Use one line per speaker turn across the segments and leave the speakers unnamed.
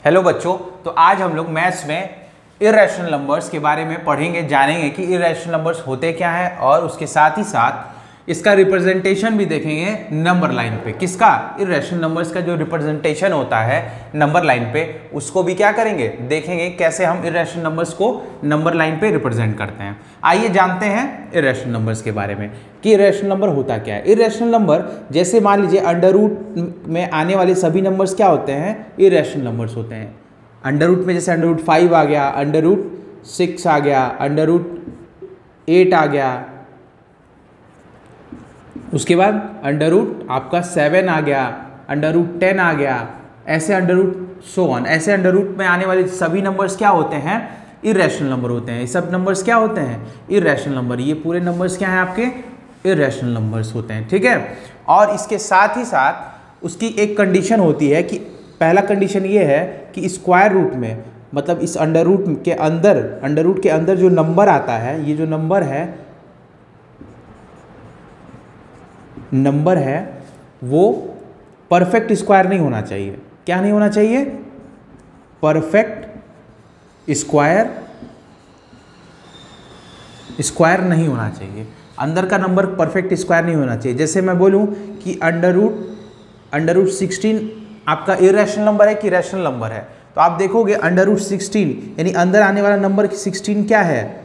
Hello बच्चों, तो आज हम लोग मैथ्स में इर्रेशनल नंबर्स के बारे में पढ़ेंगे, जानेंगे कि इर्रेशनल नंबर्स होते क्या हैं और उसके साथ ही साथ इसका रिप्रेजेंटेशन भी देखेंगे नंबर लाइन पे। किसका? इर्रेशनल नंबर्स का जो रिप्रेजेंटेशन होता है नंबर लाइन पे, उसको भी क्या करेंगे, देखेंगे कैसे हम इर्रेशनल नंबर्स को नंबर लाइन पे रिप्रेजेंट करते हैं। आइए जानते हैं इर्रेशनल नंबर्स के बारे में कि इर्रेशनल नंबर होता क्या है। इर्रेशनल नंबर जैसे मान लीजिए अंडर रूट में आने वाले सभी नंबर्स क्या होते हैं, इर्रेशनल नंबर्स होते हैं। अंडर रूट में जैसे अंडर रूट 5 आ गया, अंडर रूट 6 आ गया, अंडर रूट 8 आ गया, उसके बाद अंडर रूट आपका 7 आ गया, अंडर रूट 10 आ गया, ऐसे अंडर रूट सो ऑन। ऐसे अंडर रूट में आने वाले सभी नंबर्स क्या होते हैं, इर्रेशनल नंबर होते हैं। ये सब नंबर्स क्या होते हैं, इर्रेशनल नंबर। ये पूरे नंबर्स क्या हैं आपके, इर्रेशनल नंबर्स होते हैं। ठीक है। और इसके साथ ही साथ उसकी एक कंडीशन होती है कि पहला कंडीशन ये है कि स्क्वायर रूट में, मतलब इस अंडर रूट के अंदर जो नंबर आता है, ये जो नंबर है वो परफेक्ट स्क्वायर नहीं होना चाहिए। क्या नहीं होना चाहिए? परफेक्ट स्क्वायर नहीं होना चाहिए। अंदर का नंबर परफेक्ट स्क्वायर नहीं होना चाहिए। जैसे मैं बोलूं कि अंडर रूट 16 आपका इर्रेशनल नंबर है कि रैशनल नंबर है, तो आप देखोगे अंडर रूट 16 यानी अंदर आने वाला नंबर 16 क्या है,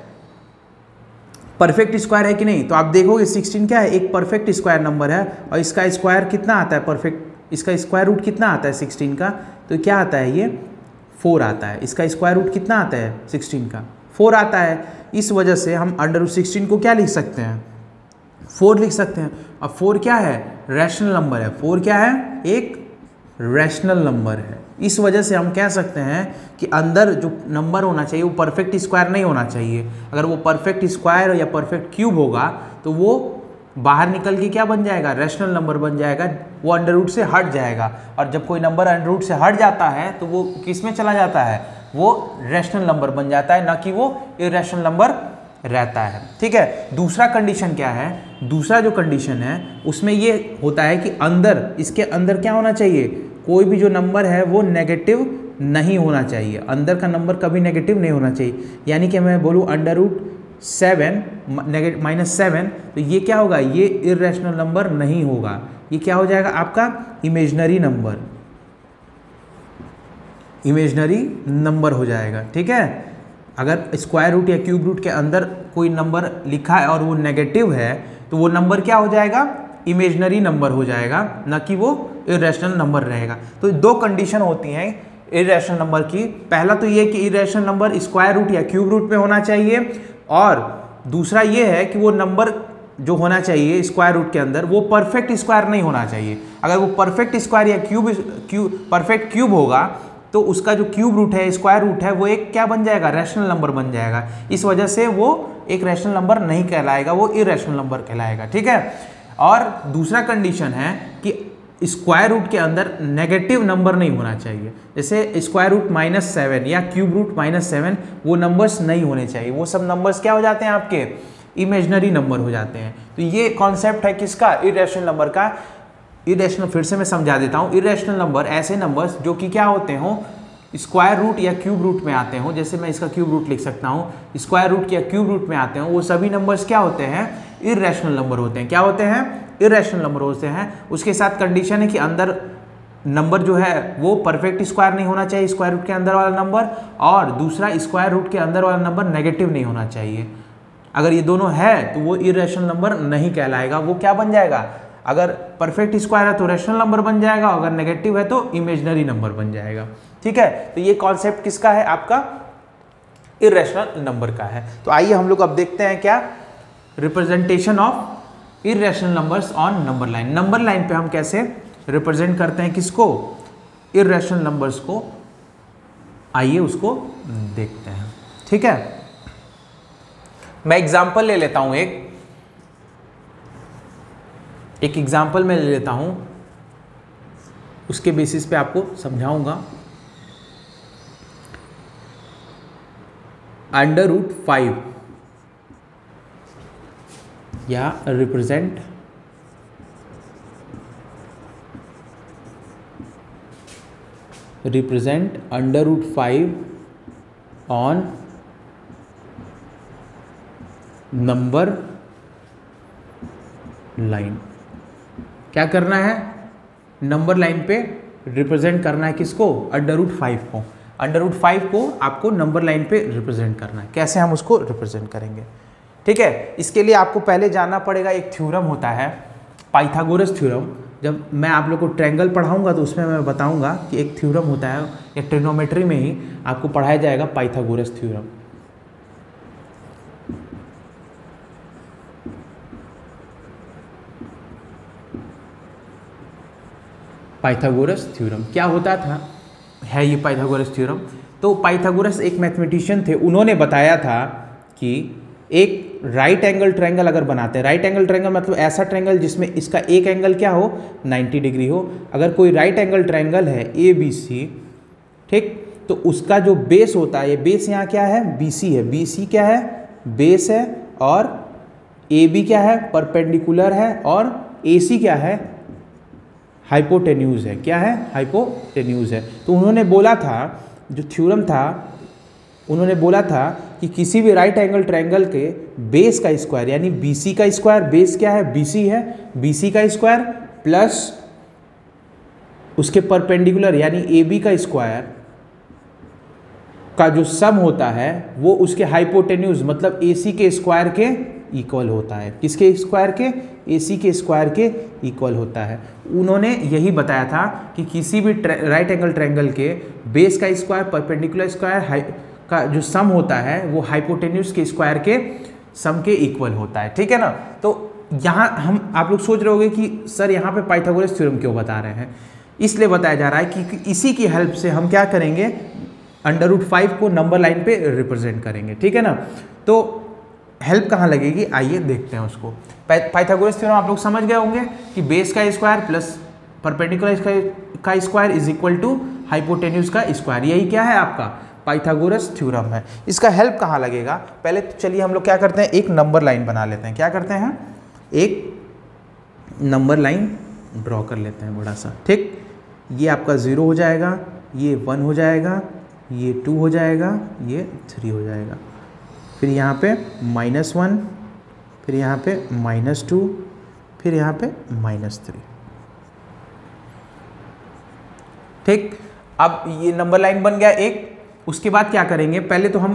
परफेक्ट स्क्वायर है कि नहीं। तो आप देखोगे 16 क्या है, एक परफेक्ट स्क्वायर नंबर है। और इसका स्क्वायर कितना आता है, परफेक्ट, इसका स्क्वायर रूट कितना आता है 16 का, तो क्या आता है, ये 4 आता है। इसका स्क्वायर रूट कितना आता है 16 का, 4 आता है। इस वजह से हम अंडर रूट 16 को क्या लिख सकते हैं, 4 लिख सकते हैं। अब 4 क्या है, रैशनल नंबर है। 4 क्या है, एक रैशनल नंबर है। इस वजह से हम कह सकते हैं कि अंदर जो नंबर होना चाहिए वो परफेक्ट स्क्वायर नहीं होना चाहिए। अगर वो परफेक्ट स्क्वायर या परफेक्ट क्यूब होगा तो वो बाहर निकल के क्या बन जाएगा, रैशनल नंबर बन जाएगा। वो अंडर रूट से हट जाएगा। और जब कोई नंबर अंडर रूट से हट जाता है तो वो किस में चला जाता है, वो रैशनल नंबर बन जाता है, ना कि वो इर्रेशनल नंबर रहता है। ठीक है। दूसरा कंडीशन क्या है, दूसरा जो कंडीशन है उसमें ये होता है कि अंदर, इसके अंदर क्या होना चाहिए, कोई भी जो नंबर है वो नेगेटिव नहीं होना चाहिए। अंदर का नंबर कभी नेगेटिव नहीं होना चाहिए। यानी कि मैं बोलूँ अंडर रूट 7 -7, तो ये क्या होगा, ये इर्रेशनल नंबर नहीं होगा। ये क्या हो जाएगा आपका, इमेजिनरी नंबर हो जाएगा। ठीक है। अगर स्क्वायर रूट या क्यूब रूट के अंदर कोई नंबर लिखा है और वो नेगेटिव है तो वो नंबर क्या हो जाएगा, इमेजिनरी नंबर हो जाएगा, ना कि वो इर्रेशनल नंबर रहेगा। तो दो कंडीशन होती हैं इर्रेशनल नंबर की। पहला तो ये कि इर्रेशनल नंबर स्क्वायर रूट या क्यूब रूट में होना चाहिए, और दूसरा ये है कि वो नंबर जो होना चाहिए स्क्वायर रूट के अंदर वो परफेक्ट स्क्वायर नहीं होना चाहिए। अगर वो परफेक्ट स्क्वायर या परफेक्ट क्यूब होगा तो उसका जो क्यूब रूट है, स्क्वायर रूट है, वो एक क्या बन जाएगा, रैशनल नंबर बन जाएगा। इस वजह से वो एक रैशनल नंबर नहीं कहलाएगा, वो इर्रेशनल नंबर कहलाएगा। ठीक है। और दूसरा कंडीशन है कि स्क्वायर रूट के अंदर नेगेटिव नंबर नहीं होना चाहिए। जैसे स्क्वायर रूट -7 या क्यूब रूट -7, वो नंबर्स नहीं होने चाहिए। वो सब नंबर्स क्या हो जाते हैं आपके, इमेजिनरी नंबर हो जाते हैं। तो ये कॉन्सेप्ट है किसका, इर्रेशनल नंबर का। इर्रेशनल, फिर से मैं समझा देता हूँ, इर्रेशनल नंबर ऐसे नंबर्स जो कि क्या होते हों, स्क्वायर रूट या क्यूब रूट में आते हों। जैसे मैं इसका क्यूब रूट लिख सकता हूँ, स्क्वायर रूट या क्यूब रूट में आते हों, वो सभी नंबर्स क्या होते हैं, इर्रेशनल नंबर होते हैं। क्या होते हैं, इर्रेशनल नंबर होते हैं। उसके साथ कंडीशन है कि अंदर नंबर जो है वो परफेक्ट स्क्वायर नहीं होना चाहिए, स्क्वायर रूट के अंदर वाला नंबर, और दूसरा स्क्वायर रूट के अंदर वाला नंबर नेगेटिव नहीं होना चाहिए। अगर ये दोनों है तो वो इर्रेशनल नंबर नहीं कहलाएगा। वो क्या बन जाएगा, अगर परफेक्ट स्क्वायर है तो रैशनल नंबर बन जाएगा, अगर नेगेटिव है तो इमेजिनरी नंबर बन जाएगा। ठीक है। तो ये कॉन्सेप्ट किसका है, आपका इर्रेशनल नंबर का है। तो आइए हम लोग अब देखते हैं क्या, representation of irrational numbers on number line. Number line पे हम कैसे रिप्रेजेंट करते हैं किसको, इर्रेशनल नंबर्स को। आइए उसको देखते हैं। ठीक है। मैं एग्जांपल ले लेता हूं, एक एग्जाम्पल मैं ले लेता हूं, उसके बेसिस पे आपको समझाऊंगा। अंडर रूट 5 या represent represent √5 on number line. क्या करना है, नंबर लाइन पे रिप्रेजेंट करना है किसको, √5 को। √5 को आपको नंबर लाइन पे रिप्रेजेंट करना है। कैसे हम उसको रिप्रेजेंट करेंगे, ठीक है। इसके लिए आपको पहले जानना पड़ेगा, एक थ्योरम होता है पाइथागोरस थ्योरम। जब मैं आप लोग को ट्रायंगल पढ़ाऊंगा तो उसमें मैं बताऊंगा कि एक थ्योरम होता है, एक ट्रिग्नोमेट्री में ही आपको पढ़ाया जाएगा पाइथागोरस थ्योरम। पाइथागोरस थ्योरम क्या होता था, है ये पाइथागोरस थ्योरम। तो पाइथागोरस एक मैथमेटिशियन थे, उन्होंने बताया था कि एक राइट एंगल ट्रायंगल अगर बनाते हैं, राइट एंगल ट्रायंगल मतलब ऐसा ट्रायंगल जिसमें इसका एक एंगल क्या हो, 90 डिग्री हो। अगर कोई राइट एंगल ट्रायंगल है ABC, ठीक, तो उसका जो बेस होता है, ये बेस यहाँ क्या है, BC है। BC क्या है, बेस है, और AB क्या है, परपेंडिकुलर है, और AC क्या है, हाइपोटेन्यूज है। क्या है, हाइपोटेन्यूज है। तो उन्होंने बोला था, जो थ्योरम था, उन्होंने बोला था कि किसी भी राइट एंगल ट्रायंगल के बेस का स्क्वायर यानी BC का स्क्वायर, बेस क्या है, BC है, BC का स्क्वायर प्लस उसके परपेंडिकुलर यानी AB का स्क्वायर का जो सम होता है वो उसके हाइपोटेन्यूज मतलब AC के स्क्वायर के इक्वल होता है। किसके स्क्वायर के, AC के स्क्वायर के इक्वल होता है। उन्होंने यही बताया था कि किसी भी राइट एंगल ट्रायंगल के बेस का स्क्वायर, परपेंडिकुलर स्क्वायर का जो सम होता है वो हाइपोटेन्यूज के स्क्वायर के सम के इक्वल होता है, ठीक है ना। तो यहाँ हम आप लोग सोच रहे होंगे कि सर यहाँ पे पाइथागोरस थ्योरम क्यों बता रहे हैं। इसलिए बताया जा रहा है कि इसी की हेल्प से हम क्या करेंगे, √5 को नंबर लाइन पे रिप्रेजेंट करेंगे, ठीक है ना। तो हेल्प कहाँ लगेगी, आइए देखते हैं उसको। पाइथागोरस थ्योरम आप लोग समझ गए होंगे कि बेस का स्क्वायर प्लस परपेंडिकुलर का square is equal to hypotenuse का स्क्वायर। यही क्या है, आपका पाइथागोरस थ्योरम है। इसका हेल्प कहाँ लगेगा, पहले तो चलिए हम लोग क्या करते हैं, एक नंबर लाइन बना लेते हैं। क्या करते हैं, एक नंबर लाइन ड्रॉ कर लेते हैं बड़ा सा, ठीक। ये आपका 0 हो जाएगा, ये 1 हो जाएगा, ये 2 हो जाएगा, ये 3 हो जाएगा, फिर यहाँ पे -1, फिर यहाँ पे -2, फिर यहाँ पे -3, ठीक। अब ये नंबर लाइन बन गया एक। उसके बाद क्या करेंगे, पहले तो हम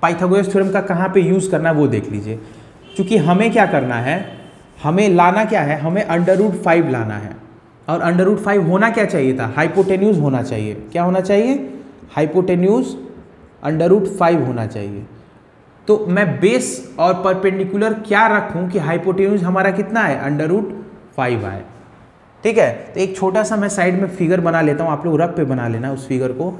पाइथागोरस थ्योरम का कहाँ पे यूज़ करना है वो देख लीजिए। क्योंकि हमें क्या करना है, हमें लाना क्या है, हमें √5 लाना है। और √5 होना क्या चाहिए था, हाइपोटेन्यूज होना चाहिए। क्या होना चाहिए, हाइपोटेन्यूज √5 होना चाहिए। तो मैं बेस और परपेंडिकुलर क्या रखूं कि हाइपोटेन्यूज हमारा कितना है, √5 आए, ठीक है। तो एक छोटा सा मैं साइड में फिगर बना लेता हूं, आप लोग रफ पे बना लेना उस फिगर को,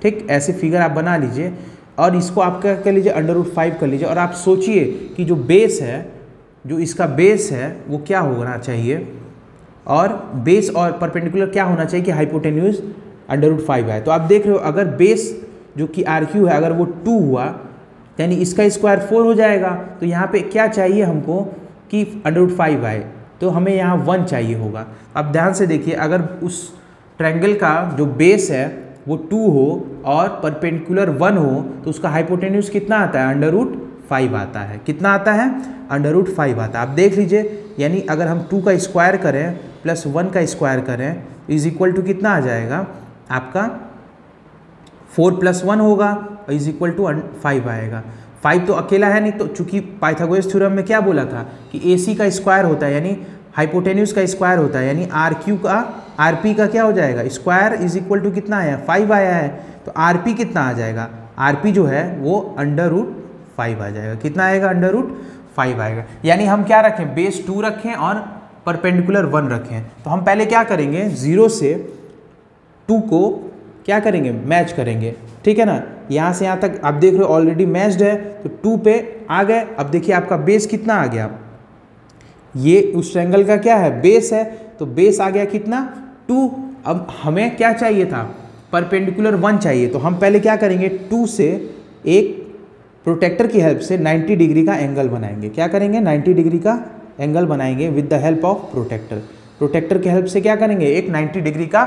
ठीक। ऐसे फिगर आप बना लीजिए और इसको आप क्या कर लीजिए, √5 कर लीजिए। और आप सोचिए कि जो बेस है, जो इसका बेस है वो क्या होना चाहिए, और बेस और परपेंडिकुलर क्या होना चाहिए कि हाइपोटेन्यूज √5 आए। तो आप देख रहे हो, अगर बेस जो कि RQ है अगर वो 2 हुआ यानी इसका स्क्वायर 4 हो जाएगा। तो यहाँ पे क्या चाहिए हमको कि √5 आए, तो हमें यहाँ 1 चाहिए होगा। अब ध्यान से देखिए, अगर उस ट्रायंगल का जो बेस है वो 2 हो और परपेंडिकुलर 1 हो तो उसका हाइपोटेन्यूज कितना आता है, √5 आता है। कितना आता है, √5 आता है। आप देख लीजिए, यानी अगर हम 2 का स्क्वायर करें प्लस 1 का स्क्वायर करें इज इक्वल टू कितना आ जाएगा, आपका 4 + 1 होगा इज इक्वल टू 5 आएगा। 5 तो अकेला है नहीं, तो चूंकि पाइथागोरस थ्योरम में क्या बोला था कि AC का स्क्वायर होता है यानी हाइपोटेन्यूज का स्क्वायर होता है, यानी RQ का RP का क्या हो जाएगा, स्क्वायर इज इक्वल टू कितना आया, 5 आया है। तो RP कितना आ जाएगा, RP जो है वो √5 आ जाएगा। कितना आएगा, √5 आएगा। यानी हम क्या रखें, बेस 2 रखें और परपेंडिकुलर 1 रखें। तो हम पहले क्या करेंगे, 0 से 2 को क्या करेंगे, मैच करेंगे, ठीक है ना। यहाँ से यहाँ तक आप देख रहे हो ऑलरेडी मैच्ड है, तो 2 पे आ गए। अब देखिए आपका बेस कितना आ गया, ये उस ट्रायंगल का क्या है, बेस है, तो बेस आ गया कितना, 2। अब हमें क्या चाहिए था, परपेंडिकुलर 1 चाहिए। तो हम पहले क्या करेंगे, 2 से एक प्रोटेक्टर की हेल्प से 90 डिग्री का एंगल बनाएंगे। क्या करेंगे, 90 डिग्री का एंगल बनाएंगे with the help of protractor. Protractor की हेल्प से क्या करेंगे, एक 90 डिग्री का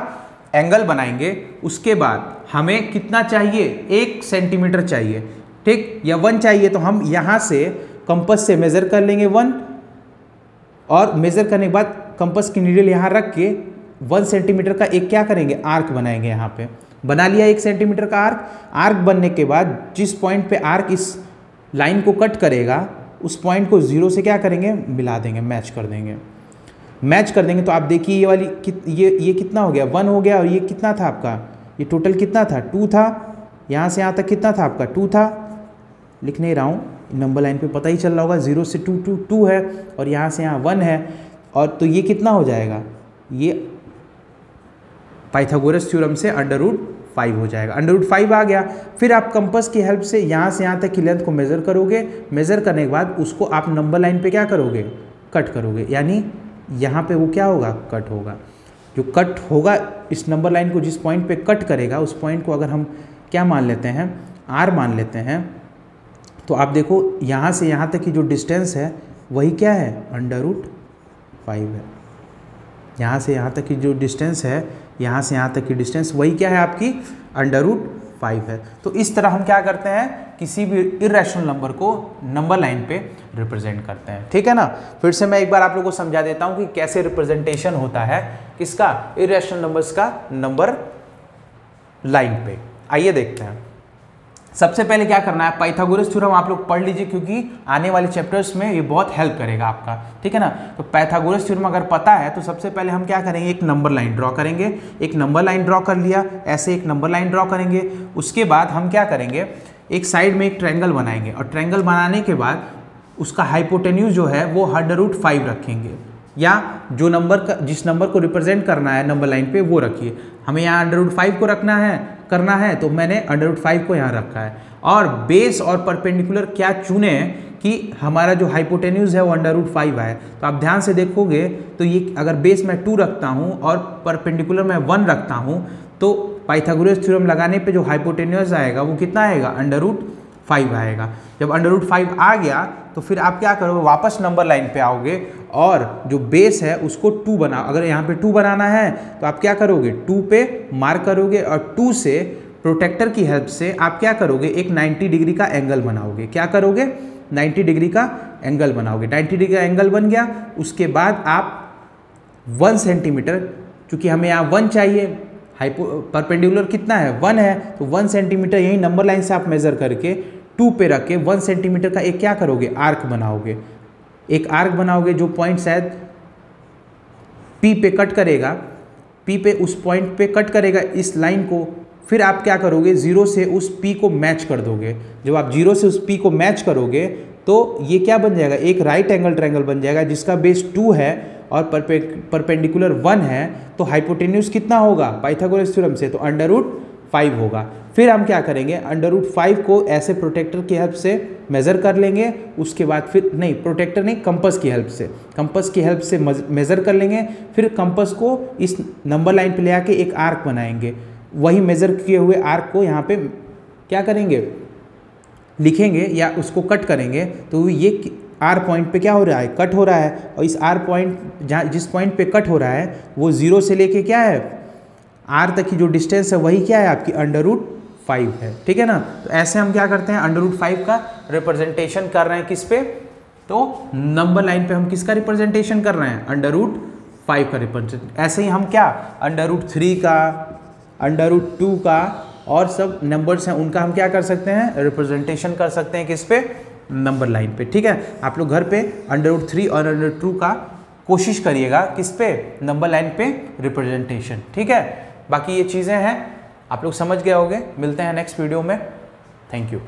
एंगल बनाएंगे, उसके बाद हमें कितना चाहिए, 1 सेंटीमीटर चाहिए, ठीक, या 1 चाहिए, तो हम यहाँ से कंपास से मेज़र कर लेंगे 1, और मेज़र करने के बाद कंपास की नीडल यहाँ रख के 1 सेंटीमीटर का एक क्या करेंगे, आर्क बनाएंगे। यहाँ पे बना लिया 1 सेंटीमीटर का आर्क। आर्क बनने के बाद जिस पॉइंट पे आर्क इस लाइन को कट करेगा उस पॉइंट को 0 से क्या करेंगे, मिला देंगे, मैच कर देंगे। मैच कर देंगे तो आप देखिए ये वाली ये कितना हो गया, 1 हो गया, और ये कितना था आपका, ये टोटल कितना था, 2 था। यहाँ से यहाँ तक कितना था आपका, 2 था। लिख नहीं रहा हूँ, नंबर लाइन पे पता ही चल रहा होगा, 0 से 2 है, और यहाँ से यहाँ 1 है, और तो ये कितना हो जाएगा, ये पाइथागोरस थ्योरम से √5 हो जाएगा। √5 आ गया। फिर आप कंपास की हेल्प से यहाँ से यहाँ तक की लेंथ को मेज़र करोगे। मेज़र करने के बाद उसको आप नंबर लाइन पे क्या करोगे, कट करोगे, यानी यहाँ पे वो क्या होगा, कट होगा। जो कट होगा इस नंबर लाइन को जिस पॉइंट पे कट करेगा उस पॉइंट को अगर हम क्या मान लेते हैं, R मान लेते हैं, तो आप देखो यहाँ से यहाँ तक की जो डिस्टेंस है वही क्या है, √5 है। यहाँ से यहाँ तक की जो डिस्टेंस है, यहाँ से यहाँ तक की डिस्टेंस वही क्या है आपकी, √5 है। तो इस तरह हम क्या करते हैं, किसी भी इर्रेशनल नंबर को नंबर लाइन पे रिप्रेजेंट करते हैं, ठीक है ना। फिर से मैं एक बार आप लोगों को समझा देता हूँ कि कैसे रिप्रेजेंटेशन होता है किसका, इर्रेशनल नंबर्स का नंबर लाइन पे। आइए देखते हैं। सबसे पहले क्या करना है, पाइथागोरस थ्योरम आप लोग पढ़ लीजिए, क्योंकि आने वाले चैप्टर्स में ये बहुत हेल्प करेगा आपका, ठीक है ना। तो पाइथागोरस थ्योरम अगर पता है तो सबसे पहले हम क्या करेंगे, एक नंबर लाइन ड्रॉ करेंगे। एक नंबर लाइन ड्रॉ कर लिया, ऐसे एक नंबर लाइन ड्रॉ करेंगे। उसके बाद हम क्या करेंगे, एक साइड में एक ट्रायंगल बनाएंगे, और ट्रायंगल बनाने के बाद उसका हाइपोटेन्यूज जो है वो √5 रखेंगे, या जो नंबर का जिस नंबर को रिप्रेजेंट करना है नंबर लाइन पे वो रखिए। हमें यहाँ √5 को करना है तो मैंने √5 को यहाँ रखा है। और बेस और परपेंडिकुलर क्या चुने कि हमारा जो हाइपोटेन्यूज है वो √5 आए। तो आप ध्यान से देखोगे तो ये अगर बेस मैं 2 रखता हूँ और परपेंडिकुलर मैं 1 रखता हूँ, तो पाइथागोरस थ्योरम लगाने पे जो हाइपोटेन्यूज आएगा वो कितना आएगा, √5 आएगा। जब √5 आ गया तो फिर आप क्या करोगे, वापस नंबर लाइन पे आओगे और जो बेस है उसको 2 बनाओ। अगर यहाँ पे 2 बनाना है तो आप क्या करोगे, 2 पे मार्क करोगे, और 2 से प्रोटेक्टर की हेल्प से आप क्या करोगे, एक 90 डिग्री का एंगल बनाओगे। क्या करोगे, 90 डिग्री का एंगल बनाओगे। 90 डिग्री का एंगल बन गया। उसके बाद आप 1 सेंटीमीटर, चूँकि हमें यहाँ 1 चाहिए, परपेंडिकुलर कितना है, 1 है, तो 1 सेंटीमीटर यही नंबर लाइन से आप मेज़र करके 2 पे रख के 1 सेंटीमीटर का एक क्या करोगे, आर्क बनाओगे। एक आर्क बनाओगे जो पॉइंट शायद P पे कट करेगा, P पे उस पॉइंट पे कट करेगा इस लाइन को। फिर आप क्या करोगे, 0 से उस P को मैच कर दोगे। जब आप 0 से उस P को मैच करोगे तो ये क्या बन जाएगा, एक राइट एंगल ट्रायंगल बन जाएगा जिसका बेस 2 है और परपेंडिकुलर 1 है। तो हाइपोटेन्यूज कितना होगा पाइथागोरस थ्योरम से, तो √5 होगा। फिर हम क्या करेंगे, √5 को ऐसे प्रोटेक्टर की हेल्प से मेज़र कर लेंगे। उसके बाद फिर नहीं, प्रोटेक्टर नहीं, कंपास की हेल्प से मेज़र कर लेंगे। फिर कंपास को इस नंबर लाइन पे ले आके एक आर्क बनाएंगे। वही मेज़र किए हुए आर्क को यहाँ पे क्या करेंगे, लिखेंगे या उसको कट करेंगे। तो ये R पॉइंट पे क्या हो रहा है, कट हो रहा है। और इस R पॉइंट जहाँ जिस पॉइंट पे कट हो रहा है वो 0 से लेके क्या है, R तक की जो डिस्टेंस है वही क्या है आपकी, √5 है, ठीक है ना। तो ऐसे हम क्या करते हैं, √5 का रिप्रेजेंटेशन कर रहे हैं किस पे, तो नंबर लाइन पे हम किसका रिप्रेजेंटेशन कर रहे हैं, √5 का रिप्रेजेंट। ऐसे ही हम क्या √3 का, √2 का और सब नंबर्स हैं उनका हम क्या कर सकते हैं, रिप्रेजेंटेशन कर सकते हैं किस पे, नंबर लाइन पे, ठीक है। आप लोग घर पे √3 और √2 का कोशिश करिएगा किस पे, नंबर लाइन पे रिप्रेजेंटेशन, ठीक है। बाकी ये चीज़ें हैं आप लोग समझ गए होंगे। मिलते हैं नेक्स्ट वीडियो में। Thank you.